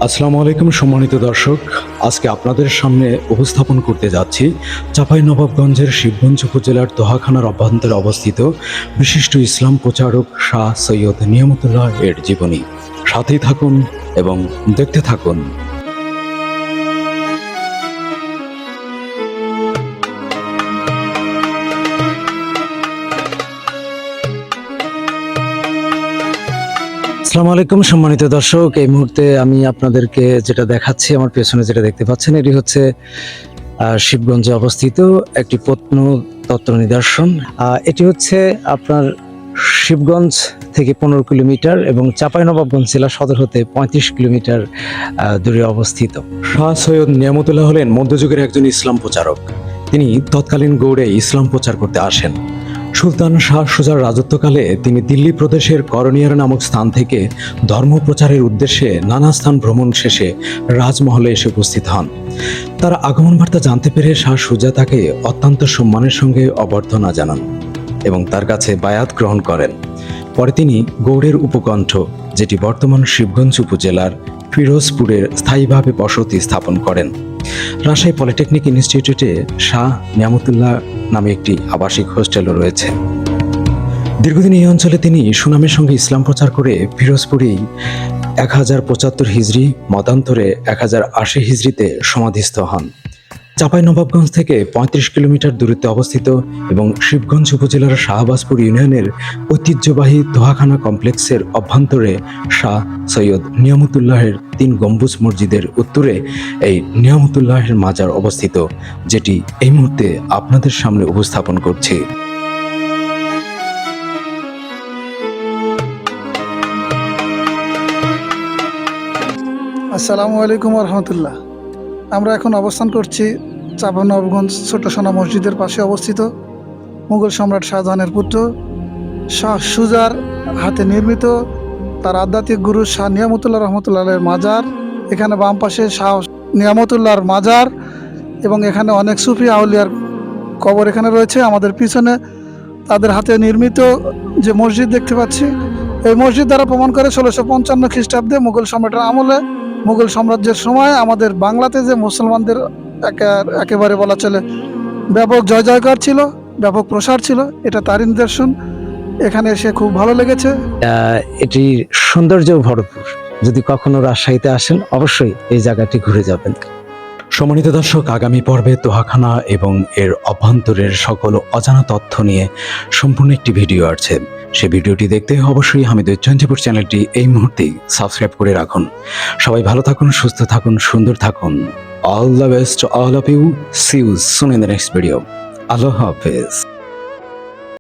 আসসালামু আলাইকুম সম্মানিত দর্শক, আজকে আপনাদের সামনে উপস্থাপন করতে যাচ্ছি চাঁপাইনবাবগঞ্জের শিবগঞ্জ উপজেলার দোহাখানার অভ্যন্তরে অবস্থিত বিশিষ্ট ইসলাম প্রচারক শাহ সৈয়দ নিয়ামতুল্লাহ এর জীবনী। সাথেই থাকুন এবং দেখতে থাকুন। আসসালামু আলাইকুম সম্মানিত দর্শক, এই মুহূর্তে আমি আপনাদেরকে যেটা দেখাচ্ছি, আমার পেছনে যেটা দেখতে পাচ্ছেন, এটি হচ্ছে শিবগঞ্জে অবস্থিত একটি প্রত্নতত্ত্ব নিদর্শন। এটি হচ্ছে আপনার শিবগঞ্জ থেকে 15 কিলোমিটার এবং চাঁপাইনবাবগঞ্জ জেলা সদর হতে 35 কিলোমিটার দূরে অবস্থিত। শাহ সৈয়দ নিয়ামতুল্লাহ হলেন মধ্যযুগের একজন ইসলাম প্রচারক। তিনি তৎকালীন গৌড়ে ইসলাম প্রচার করতে আসেন। সুলতান শাহ সুজার রাজত্বকালে তিনি দিল্লি প্রদেশের করনিয়ার নামক স্থান থেকে ধর্ম প্রচারের উদ্দেশ্যে নানা স্থান ভ্রমণ শেষে রাজমহলে এসে উপস্থিত হন। তার আগমন বার্তা জানতে পেরে শাহ সুজা তাকে অত্যন্ত সম্মানের সঙ্গে অভ্যর্থনা জানান এবং তার কাছে বায়াত গ্রহণ করেন। পরে তিনি গৌড়ের উপকণ্ঠ, যেটি বর্তমান শিবগঞ্জ উপজেলার ফিরোজপুরের স্থায়ীভাবে বসতি স্থাপন করেন। রাজশাহী পলিটেকনিক ইনস্টিটিউটে শাহ নিয়ামতুল্লাহ নামে একটি আবাসিক হোস্টেলও রয়েছে। দীর্ঘদিন এই অঞ্চলে তিনি সুনামের সঙ্গে ইসলাম প্রচার করে ফিরোজপুরেই 1075 হিজরি মতান্তরে 1080 হিজরিতে সমাধিস্থ হন। চাঁপাইনবাবগঞ্জ থেকে 35 কিলোমিটার দূরত্বে অবস্থিত এবং শিবগঞ্জ উপজেলার শাহবাজপুর ইউনিয়নের ঐতিহ্যবাহী দোহাখানা কমপ্লেক্সের অভ্যন্তরে শাহ সৈয়দ নিয়ামতুল্লাহের 3 গম্বুজ মসজিদের উত্তরে এই নিয়ামতুল্লাহের মাজার অবস্থিত, যেটি এই মুহূর্তে আপনাদের সামনে উপস্থাপন করছি। আসসালামু আলাইকুম রহমতুল্লাহ। আমরা এখন অবস্থান করছি চাঁপাইনবাবগঞ্জ ছোট সোনা মসজিদের পাশে অবস্থিত মুঘল সম্রাট শাহজাহানের পুত্র শাহ সুজার হাতে নির্মিত তার আধ্যাত্মিক গুরু শাহ নিয়ামতুল্লাহ রহমতুল্লাহের মাজার। এখানে বাম পাশে শাহ নিয়ামতুল্লাহর মাজার এবং এখানে অনেক সুফি আউলিয়ার কবর এখানে রয়েছে। আমাদের পিছনে তাদের হাতে নির্মিত যে মসজিদ দেখতে পাচ্ছি, এই মসজিদ দ্বারা প্রমাণ করে 1655 খ্রিস্টাব্দে মুঘল সম্রাটের আমলে, মুঘল সাম্রাজ্যের সময় আমাদের বাংলাতে যে মুসলমানদের একেবারে বলা চলে ব্যাপক জয় জয়কার ছিল, ব্যাপক প্রসার ছিল, এটা তারই নিদর্শন। এখানে এসে খুব ভালো লেগেছে। এটি সৌন্দর্য ভরপুর। যদি কখনো রাজশাহীতে আসেন, অবশ্যই এই জায়গাটি ঘুরে যাবেন। সম্মানিত দর্শক, আগামী পর্বে দোহাখানা এবং এর অভ্যন্তরের সকল অজানা তথ্য নিয়ে সম্পূর্ণ একটি ভিডিও আছে। সেই ভিডিওটি দেখতে অবশ্যই হামিদুর 24 চ্যানেলটি এই মুহূর্তেই সাবস্ক্রাইব করে রাখুন। সবাই ভালো থাকুন, সুস্থ থাকুন, সুন্দর থাকুন। All the best all of you. See you soon in the next video. আল্লাহ হাফেজ।